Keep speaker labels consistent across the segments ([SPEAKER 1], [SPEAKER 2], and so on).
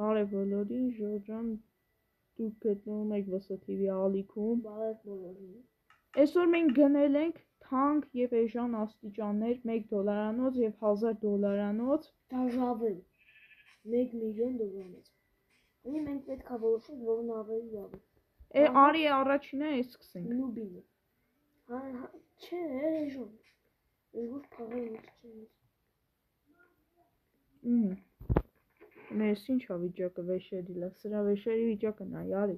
[SPEAKER 1] Բարև բոլորին, Ժորժան, դուք գտնվում եք VSTV ալիքում։
[SPEAKER 2] Բարև բոլորին։
[SPEAKER 1] Այսօր մենք գնել ենք թանկ և էժան աստիճաններ, $1 և $1000։
[SPEAKER 2] Դաժավել, $1 միլիոն։ Ունի մենք պետք է որոշենք, որն ավելի լավ է։
[SPEAKER 1] Արի առաջինը այս սկսենք։
[SPEAKER 2] Նուբինը։ Չէ, էժան։ Երկու փաղեր
[SPEAKER 1] չէ։ Ես ինչ-ա վիճակը վեշերի լա, սրա վեշերի վիճակը նայ, արի։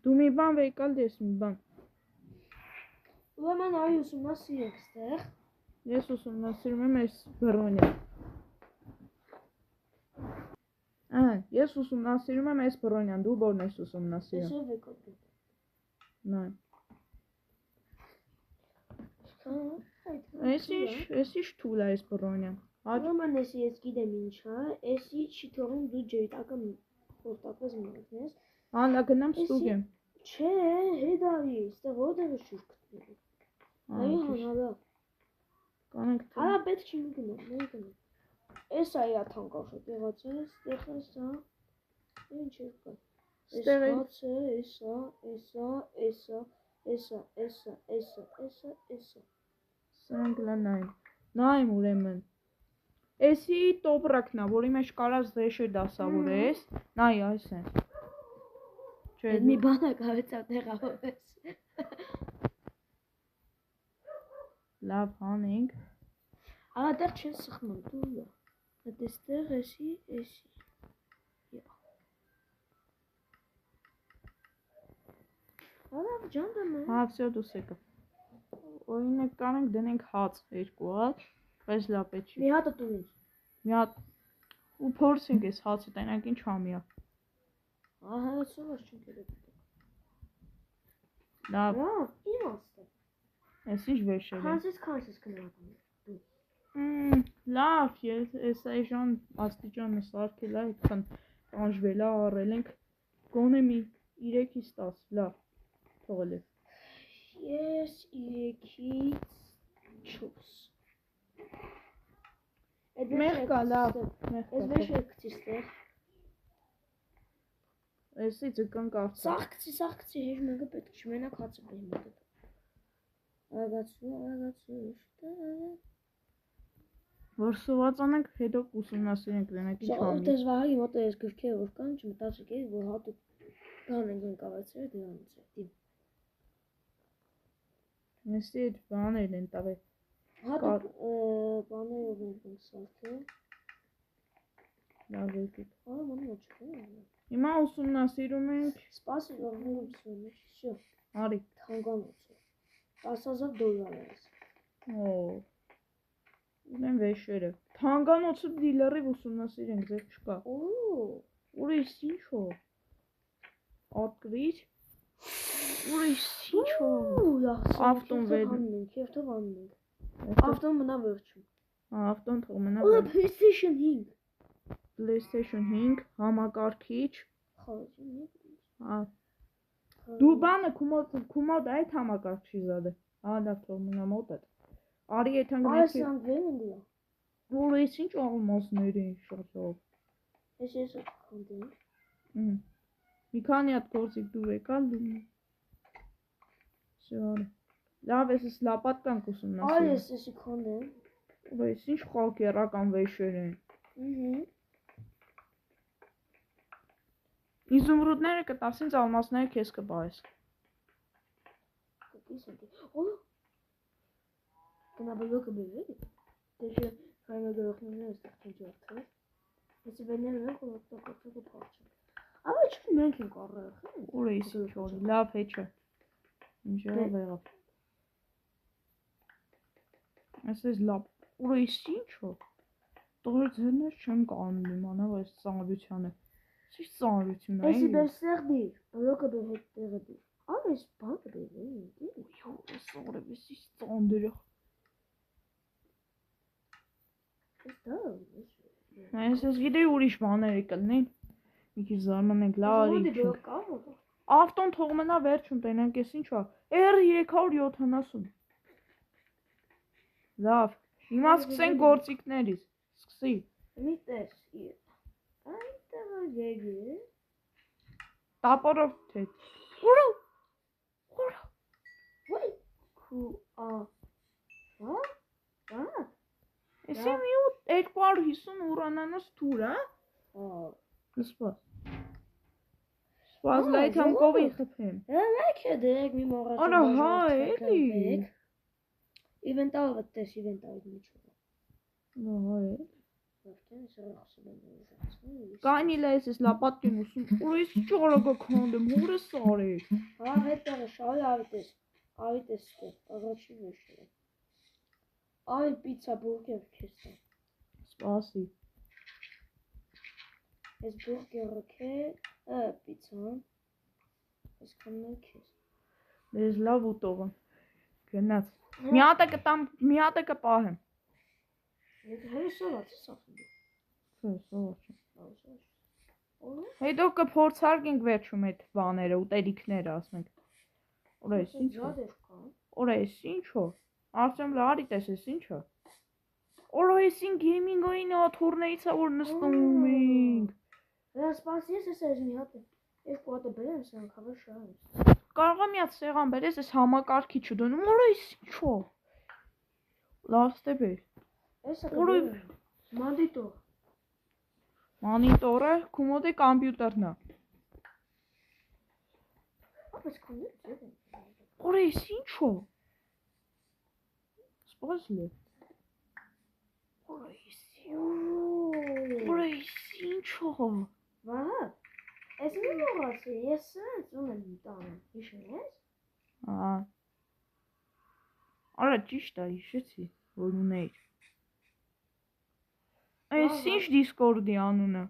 [SPEAKER 1] Դու մի բան վեկալ դես մի բան։
[SPEAKER 2] Ուրեմն արի ուսումնասիրենք ստեղ։
[SPEAKER 1] Ես ուսումնասիրում եմ այս բռոնը։ Ես ուսումնասիրում եմ այս բռոնյան, դու որն ես ուսումնասիրում։
[SPEAKER 2] Այսօր վեկալ դու։
[SPEAKER 1] Նայ։ Այս ինչ թուլ է այս բռոնյան։
[SPEAKER 2] Ուրեմն ես գիտեմ ինչ է, էսի չի թողում դու ջրիտակը որտակվես մտնես։
[SPEAKER 1] Լա գնամ ստուգեմ։
[SPEAKER 2] Չէ, հետ արի, ստեղ որտեղ է շուր գտնելու։ Այո, հանալա։
[SPEAKER 1] Կանենք թե։
[SPEAKER 2] Արա պետք չի մի գնամ, մի գնամ։ Էս է իա թանկաշոտ եղած է, ստեղ է սա։ Ինչ է կա։
[SPEAKER 1] Ստեղ է։
[SPEAKER 2] Էսա։
[SPEAKER 1] Սրանք լանային։ Նայեմ ուրեմն։ Էսի տոպրակն է, որի մեջ կարած վեշեր դասավորես։ Նայ, այս է։ Չէ,
[SPEAKER 2] մի բան է կարեցավ տեղավորես։
[SPEAKER 1] Լավ, հանենք։
[SPEAKER 2] Արա դեռ չեն սխմում, դու լա։ Այդ էստեղ էսի։ Արա ջան դեմը։
[SPEAKER 1] Հա, всё դուս եկա։ Օրինակ կանենք դնենք հաց երկու հատ, բայց լավ է չի։
[SPEAKER 2] Մի հատը տուն ինձ։
[SPEAKER 1] Մի հատ ու փորձենք այս հացը, տենակ ինչ համիա։
[SPEAKER 2] Ահա, սովոր չենք երեք։
[SPEAKER 1] Լավ։
[SPEAKER 2] Իմաստը։
[SPEAKER 1] Այս ինչ վեշեր է։
[SPEAKER 2] Քանսից քննարկում դու։
[SPEAKER 1] Լավ, ես այժմ աստիճանը սարքել է, այդքան տանջվել է, առել ենք գոնե մի 3-ից 10, լավ, թողել է։
[SPEAKER 2] Ես 3-ից 4։
[SPEAKER 1] Մեղ կա, լավ,
[SPEAKER 2] Ես վեշեր կցի ստեղ։
[SPEAKER 1] Էսի ձկան կարծա։
[SPEAKER 2] Սաղ կցի, հեջ մենքը պետք չի, մենակ հացը բերի մոտը։ Արագացու,
[SPEAKER 1] Որ սովածանենք, հետո ուսումնասիրենք, դենակ ինչ համի։
[SPEAKER 2] Դժվարի մոտը ես գրքերը որ կան, չմտածեք էի, որ հատուկ բան ենք ընկավացրել դրանից է, դիմ։
[SPEAKER 1] Նստի այդ բաներ են տավե։
[SPEAKER 2] Հատուկ բաներով ենք սարքել։
[SPEAKER 1] Լավ եկեք։
[SPEAKER 2] Մանա չկա։
[SPEAKER 1] Հիմա ուսումնասիրում ենք։
[SPEAKER 2] Սպասի, որ ուսումնասիրում ենք, շո։
[SPEAKER 1] Արի։
[SPEAKER 2] Թանկանոցը։ $10,000 է։
[SPEAKER 1] Ունեմ վեշերը։ Թանկանոցը դիլերի ուսումնասիրենք, ձեր չկա։ Ուրիշ ինչո՞։ Ատկրիր։ Ուրիշ ինչո՞։ Ավտոն
[SPEAKER 2] վերնենք, եւ թող անում ենք։ Ավտոն մնա վերջում։
[SPEAKER 1] Ավտոն թող մնա վերջում։
[SPEAKER 2] PlayStation 5։
[SPEAKER 1] PlayStation 5 համակարգիչ։
[SPEAKER 2] Խաղացի։
[SPEAKER 1] Դու բանը կումոդ այդ համակարգչի զադը։ Լավ թող մնա մոտ է։ Արի եթան
[SPEAKER 2] գնացի։ Այս անգլերեն դիա։
[SPEAKER 1] Որ էս ինչ աղմասներ են շատ լավ։
[SPEAKER 2] Ես կոնդեմ։
[SPEAKER 1] Մի քանի հատ գործիկ դու եկալ դու։ Всё։ Լավ, ես լապատկան կուսումնասիրեմ։
[SPEAKER 2] Այ ես կոնդեմ։
[SPEAKER 1] Այս ինչ խակերական վեշեր են։ Իզումրուդները կտաս ինձ ալմասները քեզ կբայես։
[SPEAKER 2] Գնաբլոկը բերել։ Դե քայլը գլխներն էստեղ թեջարթը։ Ես վեներն եմ կողքով փոխել։ Ահա չէ մենք ենք առել։
[SPEAKER 1] Ուր է ինչ որ լավ հեչը։ Ինչ եղավ։ Այսպես լավ։ Ուր է ինչո՞։ Տորը ձերներ չեմ կանում իմանալ այս ծանրությանը։ Ինչ ծանրություն է։
[SPEAKER 2] Էսի բերստեղ դիր, բլոկը բեր հետ տեղը դիր։ Այս բանը բերել։
[SPEAKER 1] Յո, սորը էսի ծանր է։ Այս գիտեի ուրիշ բաներ կլինեն։ Մի քիչ զարմանենք, լավ արի։ Ավտոն թող մնա վերջում տենանք ես ինչա։ R370։ Լավ, հիմա սկսենք գործիքներից։ Սկսի։
[SPEAKER 2] Մի տես։ Այնտեղ եկե։
[SPEAKER 1] Տապորով թե։ Ուրա։
[SPEAKER 2] Ոյ։ Հա։
[SPEAKER 1] Էսի մի 250 ուրանանոց թուր, հա։ Լսպաս։ Սպաս լայ թամ կովի խփեմ։
[SPEAKER 2] Լայք է դեք մի մոռացա։
[SPEAKER 1] Արա հա էլի։
[SPEAKER 2] Իվենտալը տես իվենտալը միջով։
[SPEAKER 1] Հա է։
[SPEAKER 2] Որտե՞ղ սրախսը։
[SPEAKER 1] Կանի լայսես լապատկին ուսում։ Ուրես ճորոգը քոնդեմ, հորը սարի։
[SPEAKER 2] Հա հետո շահի ավիտես ստե։ Առաջի վեշը։ Այ պիցա բուրգեր քեստա։
[SPEAKER 1] Սպասի։
[SPEAKER 2] Ես բուրգերը քե, պիցան։ Ես կաննեմ քեզ։
[SPEAKER 1] Դες լավ ուտողը։ Գնաց։ Մի հատը կպահեմ։
[SPEAKER 2] Եթե հերսովաց է սախում։
[SPEAKER 1] Սովաց։ Հետո կփորձարկենք վերջում այդ բաները, ուտելիքները, ասենք։ Օրես ինչո՞։ Օրես ինչո՞։ Արցեմ լարի տեսես ինչո՞։ Օրեսին գեյմինգային աթոռներից է որ նստում ենք։
[SPEAKER 2] Դա սպասի ես այս մի հատ։ Երկու հատ բերեմ, սրանք հավը շահեմ։
[SPEAKER 1] Կարող եմ մի հատ սեղան բերես, այս համակարգիչը դնում, օրես ինչո՞։ Լավ ստեբեր։
[SPEAKER 2] Էսա կբերեմ։ Մոնիտոր։
[SPEAKER 1] Մոնիտորը կոմոդե կոմպյուտերն է։
[SPEAKER 2] Ապա կոմպյուտեր։
[SPEAKER 1] Օրես ինչո՞։ Սպասի։ Օրես ինչո՞։
[SPEAKER 2] Վահա։ Ես մի մոռացի, ես սենց ունեմ տանը, հիշում ես։
[SPEAKER 1] Արա ճիշտ է, հիշեցի, որ ունեիր։ Այս ինչ Discord-ի անունը։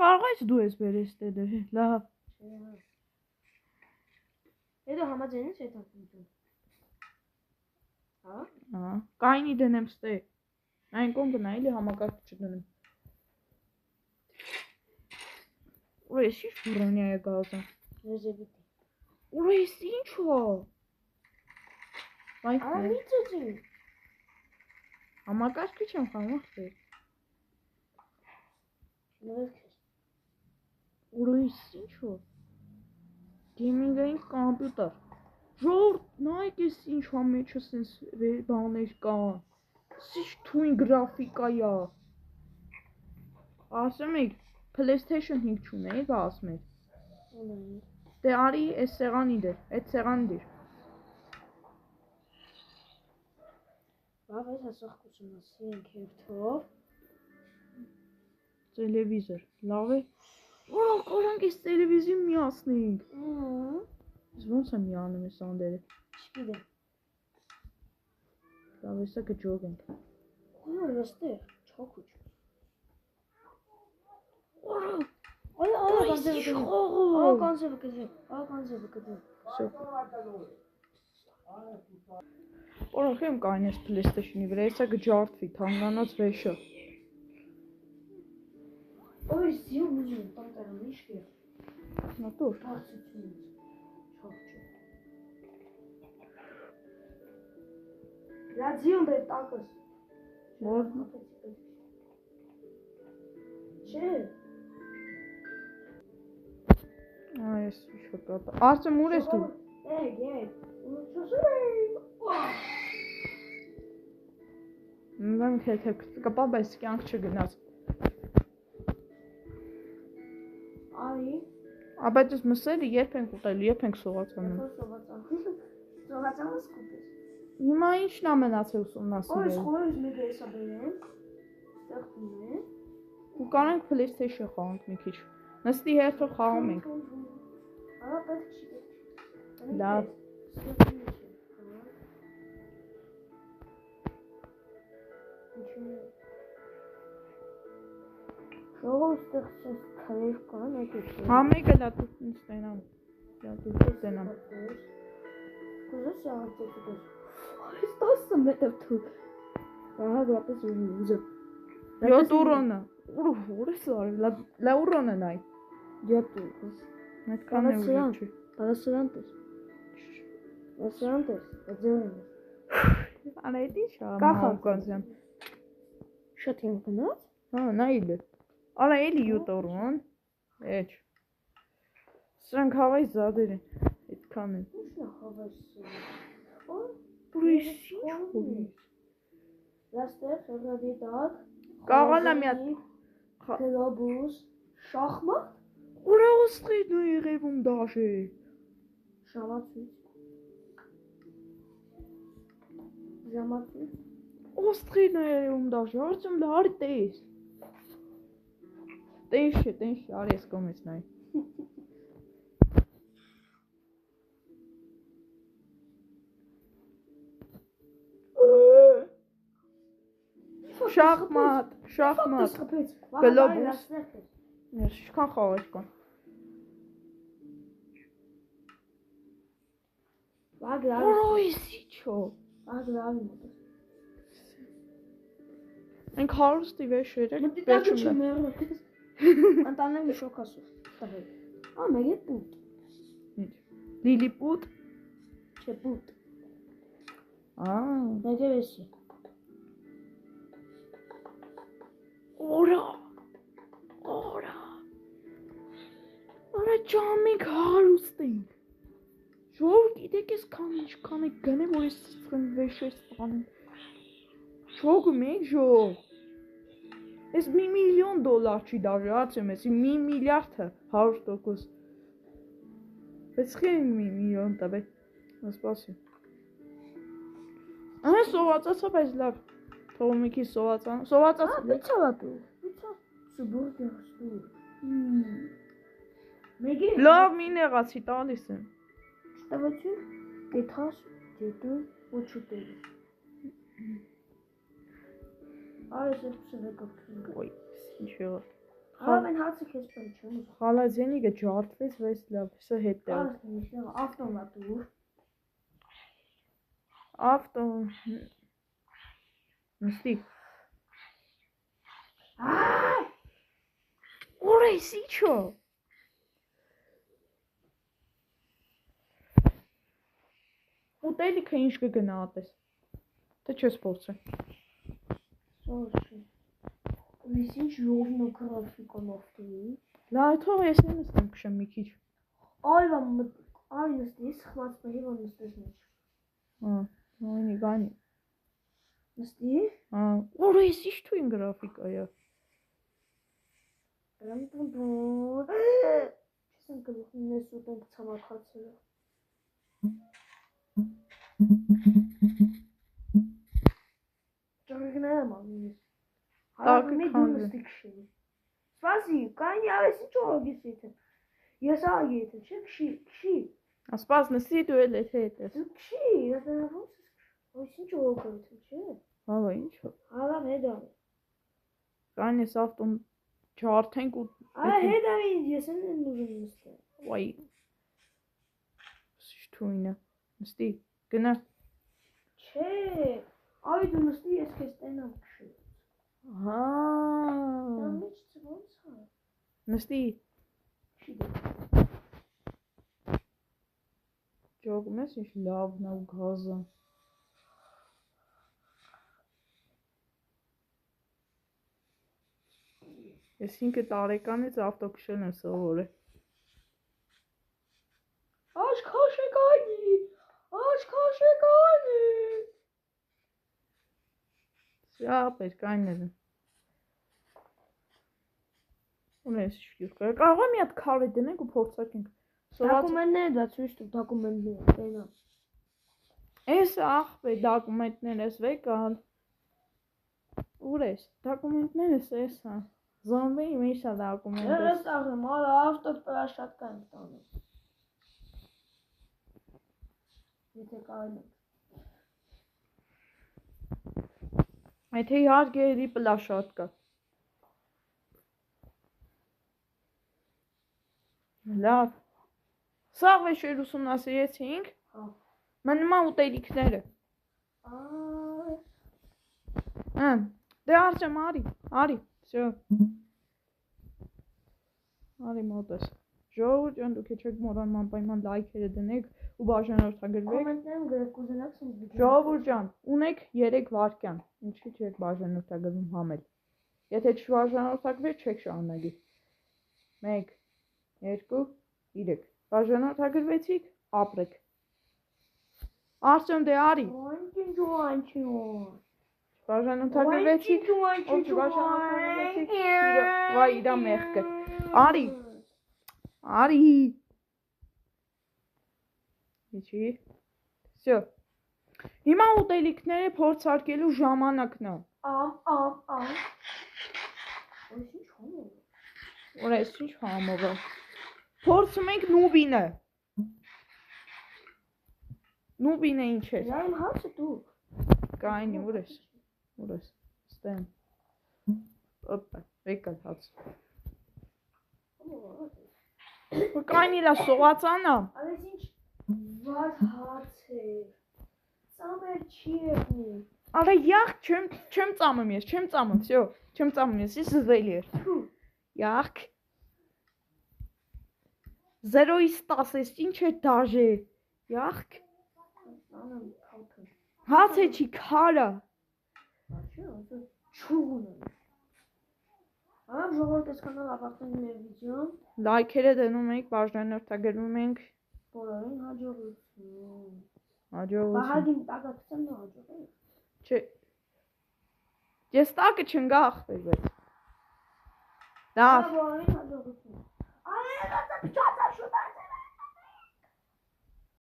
[SPEAKER 1] Կարող ես դու ես բերես տեդը, լավ։
[SPEAKER 2] Հետո համաձայնես հետ ակնություն։ Հա։
[SPEAKER 1] Կայնի դնեմ ստե։ Այն կոն գնա, էլի համակարգիչը դնեմ։ Ուրես ինչ բուրանյա է գազը։
[SPEAKER 2] Ռեզևիտի։
[SPEAKER 1] Ուրես ինչո՞։
[SPEAKER 2] Արա մի ծծի։
[SPEAKER 1] Համակարգիչ եմ խամախտել։
[SPEAKER 2] Նվեր քեզ։
[SPEAKER 1] Ուրես ինչո՞։ Գեյմինգային կոմպյուտեր։ Ժողովուրդ, նայեք ես ինչա մեջը սենց բաներ կան։ Ինչ թույն գրաֆիկա է։ Ասում եք PlayStation 5 չունեի, բա ասում եք։
[SPEAKER 2] Ունեի։
[SPEAKER 1] Դե արի այս սեղանի դեր, այդ սեղանի դեր։
[SPEAKER 2] Բավ ես ասախկություն ասի ենք հերթով։
[SPEAKER 1] Տելևիզոր, լավ է։ Որա կարանք այս տելևիզիոն միացնենք։ Ես ոնց եմ միանում ես անդերը։
[SPEAKER 2] Չգիտեմ։
[SPEAKER 1] Լավ էսա կջոգենք։
[SPEAKER 2] Որա ոստեղ, չոքուչ։
[SPEAKER 1] Որա,
[SPEAKER 2] Այո, կանձևը կդրեմ։
[SPEAKER 1] Всё։ Որա խեմ կային ես PlayStation-ի վրա, էսա կջարդվի, թանգանոց վեշը։
[SPEAKER 2] Ой, зил нужен, там мишки.
[SPEAKER 1] Նատուր։
[SPEAKER 2] Լաձիոն դե տակս։
[SPEAKER 1] Որ
[SPEAKER 2] Չէ։
[SPEAKER 1] Այս շոկոլադ։ Արծեմ ուր ես դու։
[SPEAKER 2] Եկ։
[SPEAKER 1] Նույն թե կպա բայց կյանք չգնաց։
[SPEAKER 2] Արի։
[SPEAKER 1] Ապա դες մսերը երբ ենք ուտելու, երբ ենք սողացանում։
[SPEAKER 2] Սողացանը սկուպես։
[SPEAKER 1] Հիմա ինչն է մնացել
[SPEAKER 2] Ո՞յ
[SPEAKER 1] ուսումնասիրել։
[SPEAKER 2] խորից մեկը էսա բերեմ։ Ստեղծում է։
[SPEAKER 1] Ու կարանք PlayStation խաղանք մի քիչ։ Նստի հերթով խաղում ենք։
[SPEAKER 2] Արա պետք չի։
[SPEAKER 1] Լավ։
[SPEAKER 2] Ժողով ստեղծես քայր կան եկեք։
[SPEAKER 1] Համեկը լա դու ինձ տենամ։ Լա դու տենամ։
[SPEAKER 2] Կուզես աղջիկս։ Այս 10 մետր թու։ Ահա դեպս ուզը։
[SPEAKER 1] 7 ուռոնը։ Ուր է սարի, լա ուռոնը նայ։
[SPEAKER 2] Դյատու։
[SPEAKER 1] Այդքան է ուժի չի։
[SPEAKER 2] Բալասրանտ է։ Բալասրանտ է։ Աջորեն։
[SPEAKER 1] Անայդի շա
[SPEAKER 2] Կախած։
[SPEAKER 1] մանկան։
[SPEAKER 2] Շատ եմ գնաց։
[SPEAKER 1] Հա, նայել։ Արա էլի 7 օրն։ Էջ։ Սրանք հավայ զադեր են։ Այդքան են։
[SPEAKER 2] Ինչն է հավասար։
[SPEAKER 1] Ուրիշ ինչ որ։
[SPEAKER 2] Լաստեր, խորհրդի տակ։
[SPEAKER 1] Կաղալա մի հատ։
[SPEAKER 2] Գլոբուս, շախմատ,
[SPEAKER 1] Ուրա ոստղին ու եղևում դաշե։
[SPEAKER 2] ժամացույց։ Ժամացույց։
[SPEAKER 1] Ոստղին ու եղևում դաշե, արդյոք լարի տես։ Տես չէ, արի ես կոմից նայ։ Շախմատ, գլոբուս։ Ես ինչքան խաղաց կան։ Որոյսի չո։ Ենք հարուստի վեշեր եք, վերջում լա։
[SPEAKER 2] Անտանեմ շոքասով։ Մեկ է պուտ։
[SPEAKER 1] Լիլիպուտ։
[SPEAKER 2] Չէ պուտ։
[SPEAKER 1] Մեկ
[SPEAKER 2] է վեսի։
[SPEAKER 1] Օրա ճամիկ հարուստ ենք։ Ժով գիտեք ես ինչքան եք գնե, որ ես սխրեմ վեշեր սպանեմ։ Շոգում եք ժով։ Ես $1 միլիոն չի դաժե, ացեմ ես, 1 միլիարդը 100%։ Ես խի 1 միլիոն տաբե, ասպասի։ Ահա սովացացա, բայց լավ, թողում եք ես սովացացա։
[SPEAKER 2] Պիցավատու, սուբուրգեր ստուր։
[SPEAKER 1] Լավ մի նեղացի տալիս եմ։
[SPEAKER 2] Շտավացու, դետաս, դետու, ոչուտերի։ Այս էպսն է կապտում։
[SPEAKER 1] Ոյ, ինչ եղավ։
[SPEAKER 2] Հավ են հացը քեզ պեն չեմ ուզում։
[SPEAKER 1] Խալազենիգը ջարդվեց, վես լավ, սա հետ է։
[SPEAKER 2] Ավտոմատուր։
[SPEAKER 1] Նստի։ Ուրես իչո։ Ուտելիքը ինչ կգնա ատես։ Թե չես փորձել։
[SPEAKER 2] Սոշի։ Ուրես ինչ ժողնո գրաֆիկան ավտոյի։
[SPEAKER 1] Լավ, թող ես նստեմ քշեմ մի քիչ։
[SPEAKER 2] Այ նստի, սխված բերի որ նստես մեջ։
[SPEAKER 1] Նույնի գանի։
[SPEAKER 2] Նստի։
[SPEAKER 1] Ուրես ինչ թույն գրաֆիկա է։
[SPEAKER 2] Չեսեմ գլուխն ես ուտենք ցամաքացել։ Ճարիգները մանիս։ Հարավի մի դու նստի քշի։ Սպասի, կանի ավես ինչ ողոգիս եթեն։ Ես աղ եթեն, չէ քշի։
[SPEAKER 1] Ասպաս նստի դու էլ եթե հետես։
[SPEAKER 2] Դու քշի, ես ոնց ես ինչ ողոգ եթեն, չէ։
[SPEAKER 1] Հավա ինչ։
[SPEAKER 2] Հալամ հետամ։
[SPEAKER 1] Կան ես ավտոն ջարդենք ու
[SPEAKER 2] հետամ ես են ուզում նստել։
[SPEAKER 1] Ոյ։ Ինչ թույնը։ Նստի, գնա։
[SPEAKER 2] Չէ, այ դու նստի ես քեզ տենամ քշի։ Դամիջ ոնց է։
[SPEAKER 1] Նստի։
[SPEAKER 2] Քշի դե։
[SPEAKER 1] Ճոգում ես ինչ լավն է ու գազը։ Ես 5 տարեկանից ավտո քշել եմ սովորել։ Աշխաշեկանի։ Սա պետքայիններ են։ Ունես շուտ։ Կարող եմ մի հատ քարի դնենք ու փորձարկենք։
[SPEAKER 2] Դոկումենտները դա ցույց տուր, դոկումենտները, տենա։
[SPEAKER 1] Էս ախպե դոկումենտները ես վեկան։ Ուր ես։ Դոկումենտներս էսա։ Զոմբի միշա դոկումենտը։
[SPEAKER 2] Ես աղեմ, ալա ավտոտ պրաշատկա եմ տանում։ Եթե կարել եմ։
[SPEAKER 1] Եթե իհարկե էլի պլաշատ կա։ Լավ։ Սաղ վեշեր ուսումնասիրեցինք։ Մնում է ուտելիքները։ Դե արջեմ արի, всё։ Արի մոտես։ Ժողովուրդ ջան, դուք չեք մոռանում անպայման լայքերը դնեք ու բաժանորդագրվեք։
[SPEAKER 2] Կոմենտներում գրեք կուզենաք ինձ վիդեո։
[SPEAKER 1] Ժողովուրդ ջան, ունեք 3 վայրկյան։ Ինչի՞ չեք բաժանորդագրվում համել։ Եթե չբաժանորդագրվեք, չեք շարունակի։ 1 2 3 Բաժանորդագրվեցիք, ապրեք։ Արսեն դե արի։ Բաժանորդագրվեցիք, ով չբաժանորդագրվեցիք, վայ իրա մեղքը։ Արի։ Արի։ Ինչի՞։ Всё։ Հիմա ուտելիքները փորձարկելու ժամանակն է։ Որ էս ինչ համով է։ Փորձում ենք նուբինը։ Նուբինը ինչ է։
[SPEAKER 2] Իմ հացը դու։
[SPEAKER 1] Կայնի, ուր ես։ Ստեմ։ Օպա, եկա հաց։ Կայնի լա սողացանա։
[SPEAKER 2] Այս ինչ վատ հաց է։ Ծամեր չի եղնի։
[SPEAKER 1] Արա յախ չեմ ծամում ես, всё, չեմ ծամում ես, ես զվելի էր։ Յախ 0-ից 10 ես, ինչ է դաժե։ Յախ հաց է չի քարը։
[SPEAKER 2] Չուղուն։ Ահա ժողովուրդ այսքանով ավարտենք մեր վիդեոն։
[SPEAKER 1] Լայքերը դնում ենք, բաժանորդագրվում ենք։
[SPEAKER 2] Բոլորին հաջողություն։
[SPEAKER 1] Հաջողություն։
[SPEAKER 2] Բահագին տակը գցեմ նո հաջողություն։
[SPEAKER 1] Չէ։ Ես տակը չնգա ախպեր, բայց։ Դա
[SPEAKER 2] Բոլորին հաջողություն։ Այ, դա փչացա շուտ